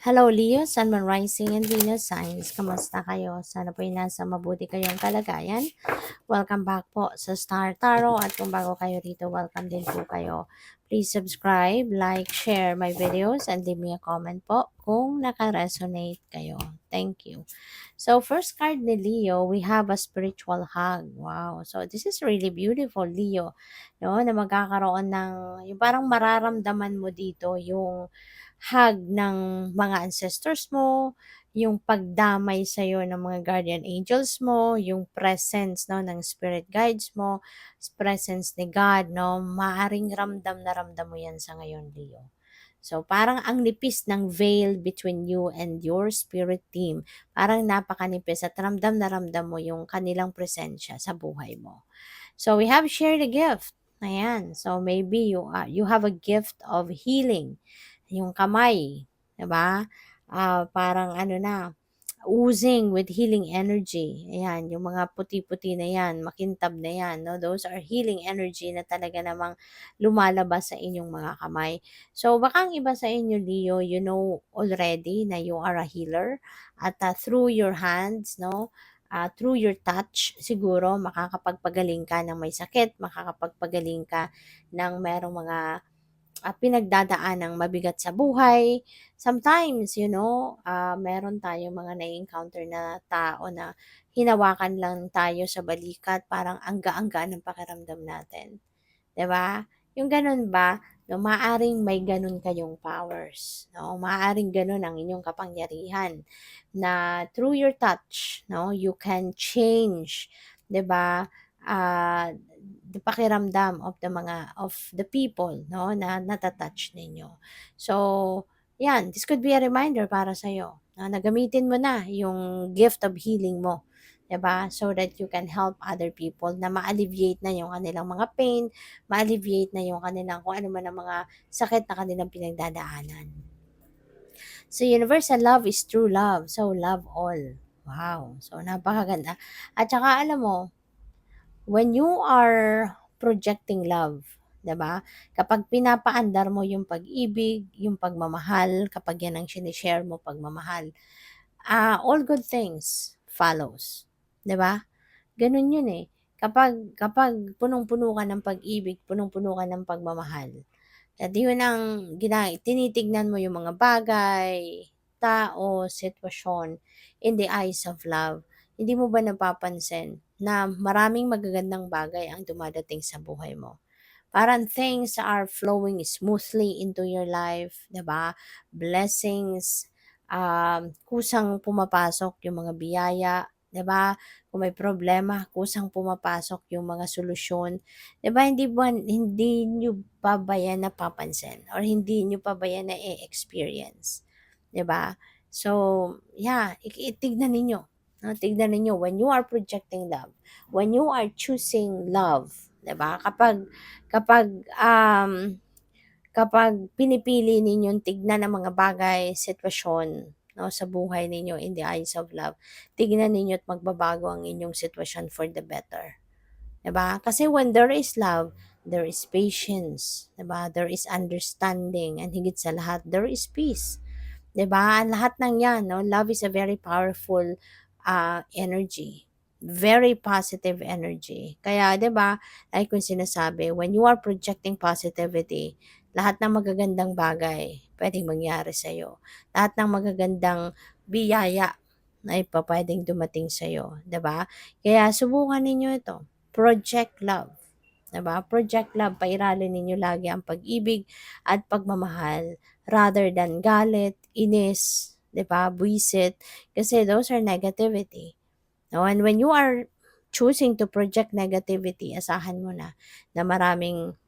Hello Leo, Sun, Moon, Rising, and Venus signs. Kamusta kayo? Sana po nasa mabuti kayong kalagayan. Welcome back po sa Star Tarot at kung bago kayo rito, welcome din po kayo. Please subscribe, like, share my videos, and leave me a comment po kung naka-resonate kayo. Thank you. So, first card ni Leo, we have a spiritual hug. Wow. So, this is really beautiful, Leo. No, na magkakaroon ng, yung parang mararamdaman mo dito, yung hug ng mga ancestors mo, yung pagdamay sa'yo ng mga guardian angels mo, yung presence, no, ng spirit guides mo, presence ni God, no, maaring ramdam na ramdam mo yan sa ngayon, Leo. So, parang ang nipis ng veil between you and your spirit team. Parang napakanipis at ramdam na ramdam mo yung kanilang presensya sa buhay mo. So, we have shared a gift. Ayan. So, maybe you have a gift of healing. Yung kamay, 'di ba? Parang ano na, oozing with healing energy. Ayan, yung mga puti-puti na yan, makintab na yan, no? Those are healing energy na talaga namang lumalabas sa inyong mga kamay. So, baka ang iba sa inyo, Leo, you know already na you are a healer at through your hands, no? Through your touch, siguro makakapagpagaling ka ng may sakit, makakapagpagaling ka ng merong mga pinagdadaanang mabigat sa buhay. Sometimes, meron tayong mga na-encounter na tao na hinawakan lang tayo sa balikat, parang ang gaan-gaan ng pakiramdam natin. 'Di ba? Yung gano'n ba, no, maaring may gano'n kayong powers, no? Maaring gano'n ang inyong kapangyarihan na through your touch, no, you can change, 'di ba? The pakiramdam of the people, no, na natatouch ninyo. So, yan, this could be a reminder para sa iyo na gamitin mo na yung gift of healing mo, 'di ba? So that you can help other people na ma-alleviate na yung kanilang mga pain, ma-alleviate na yung kanilang kung ano man ang mga sakit na kanilang pinagdadaanan. So, universal love is true love. So, love all. Wow. So, napakaganda. At saka, alam mo, when you are projecting love, 'di ba? Kapag pinapaandar mo yung pag-ibig, yung pagmamahal, kapag yan ang sinishare mo, pagmamahal, all good things follows. 'Di ba? Ganun yun eh. Kapag punong-puno ka ng pag-ibig, punong-puno ka ng pagmamahal, at yun ang tinitignan mo yung mga bagay, tao, sitwasyon in the eyes of love. Hindi mo ba napapansin na maraming magagandang bagay ang dumadating sa buhay mo? Parang things are flowing smoothly into your life, 'di ba? Blessings, kusang pumapasok yung mga biyaya, 'di ba? Kung may problema, kusang pumapasok yung mga solusyon. 'Di ba hindi niyo pa ba yan napapansin or hindi niyo pa ba yan na-experience, 'di ba? So, yeah, tignan ninyo. No? Tignan ninyo when you are projecting love, when you are choosing love, 'di ba? Kapag pinipili ninyong tignan ang mga bagay, sitwasyon, no, sa buhay ninyo in the eyes of love, tignan ninyo at magbabago ang inyong sitwasyon for the better. 'Di ba? Kasi when there is love, there is patience, 'di ba? There is understanding, and higit sa lahat, there is peace. 'Di ba? Ang lahat ng 'yan, no? Love is a very powerful energy. Very positive energy. Kaya 'di ba, like kung sinasabi, when you are projecting positivity, lahat ng magagandang bagay pwedeng mangyari sa iyo. Lahat ng magagandang biyaya ay pupuwedeng dumating sa iyo, 'di ba? Kaya subukan ninyo ito, project love. 'Di ba? Project love, pairalin ninyo lagi ang pag-ibig at pagmamahal rather than galit, inis, 'di ba, buwisit, kasi those are negativity. No? And when you are choosing to project negativity, asahan mo na maraming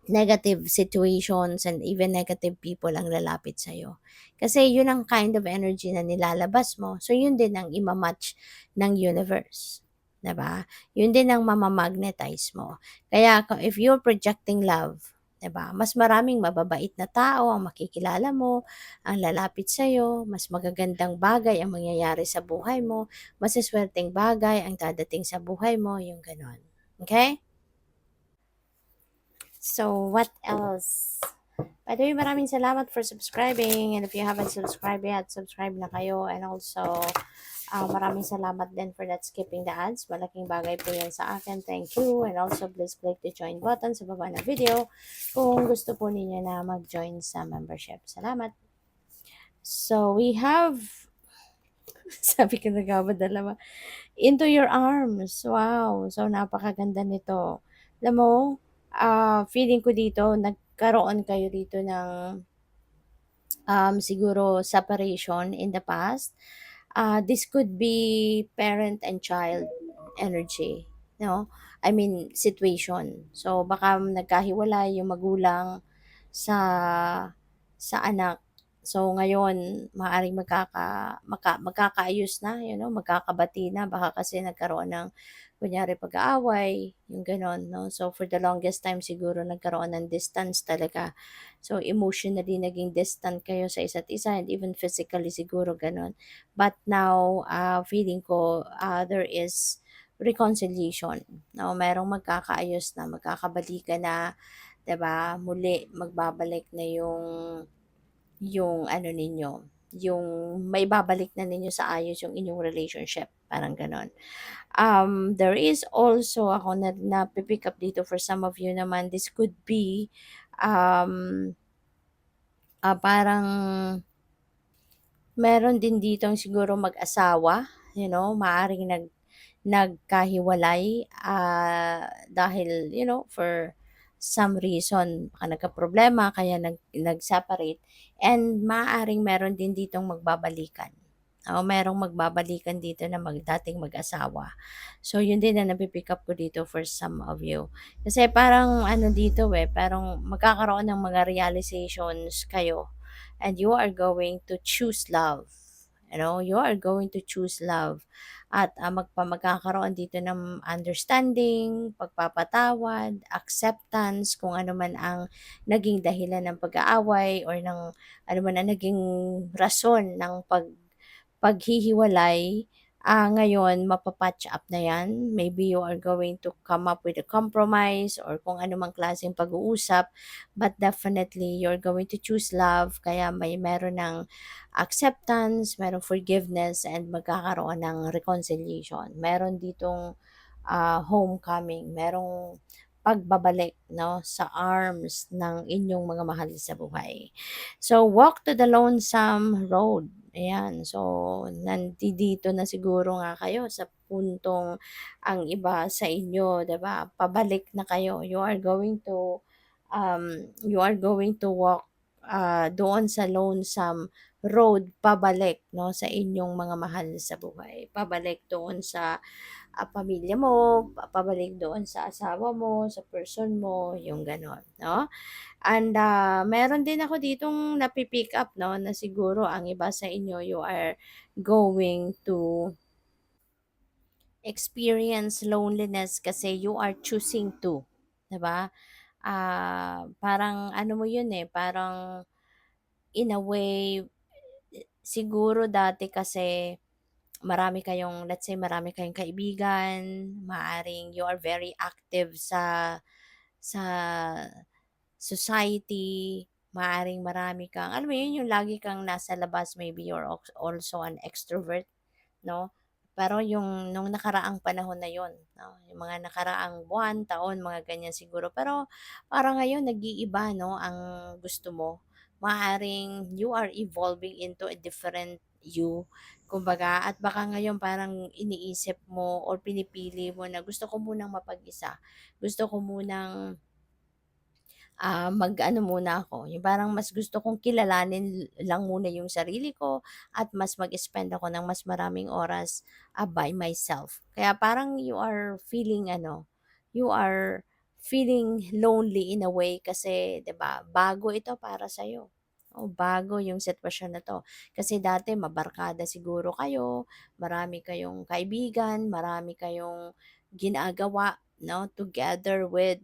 negative situations and even negative people ang lalapit sa'yo. Kasi yun ang kind of energy na nilalabas mo. So, yun din ang imamatch ng universe. 'Di ba? Yun din ang mamamagnetize mo. Kaya if you're projecting love, 'di ba? Mas maraming mababait na tao ang makikilala mo, ang lalapit sa'yo, mas magagandang bagay ang mangyayari sa buhay mo, masiswerteng bagay ang dadating sa buhay mo, yung gano'n. Okay? So, what else? By the way, maraming salamat for subscribing. And if you haven't subscribed yet, subscribe na kayo. And also, maraming salamat din for not skipping the ads. Malaking bagay po yan sa akin. Thank you. And also, please click the join button sa baba ng video kung gusto po ninyo na mag-join sa membership. Salamat. So, we have, sabi ko nagkabadala, Into Your Arms. Wow. So, napakaganda nito. Alam mo, feeling ko dito, nagkaroon kayo dito ng siguro separation in the past. This could be parent and child energy, no? I mean, situation. So, baka nagkahiwalay yung magulang sa anak. So, ngayon, maaaring magkakaayos na, magkakabati na. Baka kasi nagkaroon ng, kunyari, pag-aaway, yung ganon, no? So, for the longest time, siguro nagkaroon ng distance talaga. So, emotionally naging distant kayo sa isa't isa and even physically siguro gano'n. But now, feeling ko there is reconciliation. No, merong magkakaayos na, magkakabalikan na, 'di ba? Muli magbabalik na yung ano ninyo, yung may babalik na ninyo sa ayos yung inyong relationship, parang gano'n. There is also ako na pick up dito for some of you naman, this could be um parang meron din ditong siguro mag-asawa, maaaring nagkahiwalay, dahil, for some reason, baka nagkaproblema kaya nag-separate and maaaring meron din ditong magbabalikan. O merong magbabalikan dito na dating mag-asawa. So, yun din na napipick up ko dito for some of you. Kasi parang ano dito parang magkakaroon ng mga realizations kayo and you are going to choose love. You are going to choose love. At magkakaroon dito ng understanding, pagpapatawad, acceptance, kung ano man ang naging dahilan ng pag-aaway or ng ano man ang naging rason ng paghihiwalay, ngayon mapa-patch up na 'yan. Maybe you are going to come up with a compromise or kung ano mang klaseng pag-uusap, but definitely you're going to choose love kaya meron ng acceptance, merong forgiveness, and magkakaroon ng reconciliation. Meron ditong, homecoming, merong pagbabalik 'no, sa arms ng inyong mga mahal sa buhay. So, walk to the lonesome road. Ayan. So, nandito na siguro nga kayo sa puntong ang iba sa inyo, 'di ba? Pabalik na kayo. You are going to walk doon sa lonesome road pabalik, no, sa inyong mga mahal sa buhay. Pabalik doon sa pamilya mo, pabalik doon sa asawa mo, sa person mo, yung gano'n, no? And meron din ako ditong napipick up, no, na siguro ang iba sa inyo, you are going to experience loneliness kasi you are choosing to, 'di ba? Parang ano mo yun parang in a way, siguro dati kasi let's say marami kayong kaibigan, maaring you are very active sa society, maaring marami kang, alam mo yun, yung lagi kang nasa labas, maybe you're also an extrovert, no? Pero yung nung nakaraang panahon na yon, no? Yung mga nakaraang buwan, taon, mga ganyan siguro. Pero parang ngayon nag-iiba, no, ang gusto mo. Maaring you are evolving into a different you. Kumbaga, at baka ngayon parang iniisip mo or pinipili mo na gusto ko munang mapag-isa. Gusto ko munang mag-ano muna ako, yung parang mas gusto kong kilalanin lang muna yung sarili ko at mas mag-spend ako ng mas maraming oras by myself. Kaya parang you are feeling lonely in a way kasi 'di ba, bago ito para sa bago yung sitwasyon na 'to. Kasi dati mabarkada siguro kayo, marami kayong kaibigan, marami kayong ginagawa, 'no, together with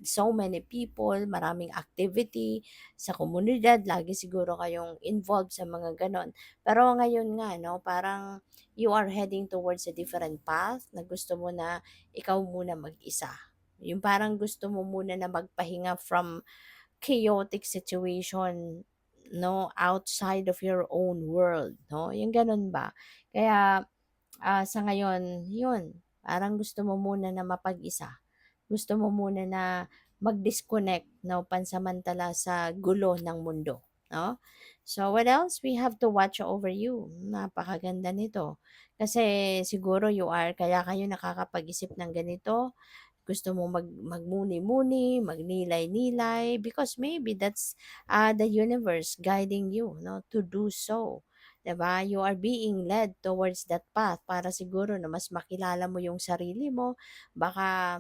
so many people, maraming activity sa komunidad, lagi siguro kayong involved sa mga ganon. Pero ngayon nga, no, parang you are heading towards a different path na gusto mo na ikaw muna mag-isa. Yung parang gusto mo muna na magpahinga chaotic situation, no, outside of your own world, no? Yung ganun ba? Kaya sa ngayon, yun, parang gusto mo muna na mapag-isa. Gusto mo muna na mag-disconnect, no, pansamantala sa gulo ng mundo, no? So, what else? We have to watch over you. Napakaganda nito. Kasi siguro kaya kayo nakakapag-isip ng ganito, gusto mo magmuni-muni, magnilay-nilay, because maybe that's the universe guiding you, no, to do so. 'Di ba? You are being led towards that path para siguro na mas makilala mo yung sarili mo. Baka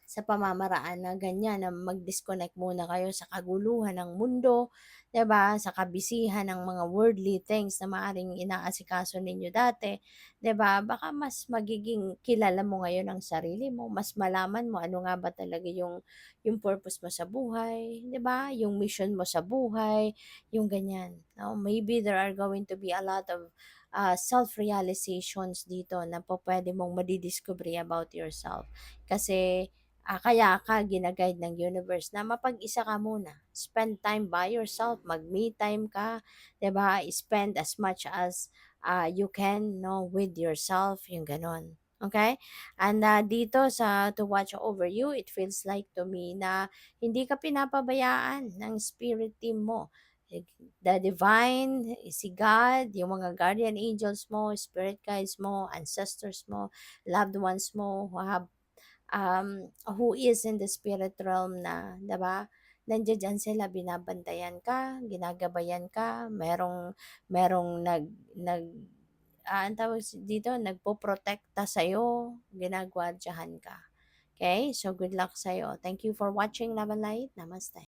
sa pamamaraan na ganyan na mag-disconnect muna kayo sa kaguluhan ng mundo, 'di ba? Sa kabisihan ng mga worldly things na maaring inaasikaso ninyo dati, 'di ba? Baka mas magiging kilala mo ngayon ang sarili mo, mas malaman mo ano nga ba talaga yung purpose mo sa buhay, 'di ba? Yung mission mo sa buhay, yung ganyan. No? Maybe there are going to be a lot of self-realizations dito na po pwede mong madidiscovery about yourself. Kasi kaya ka gina-guide ng universe na mapag-isa ka muna. Spend time by yourself, mag-me time ka, 'di ba? Spend as much as you can, no, with yourself, yung ganon. Okay? And dito sa to watch over you, it feels like to me na hindi ka pinapabayaan ng spirit team mo. The divine, si God, yung mga guardian angels mo, spirit guides mo, ancestors mo, loved ones mo who is in the spirit realm na, 'di ba? Nandiyan diyan sila, binabantayan ka, ginagabayan ka, merong ang tawag dito, nagpoprotekta sa'yo, ginagwardyahan ka. Okay? So, good luck sa'yo. Thank you for watching, Love and Light. Namaste.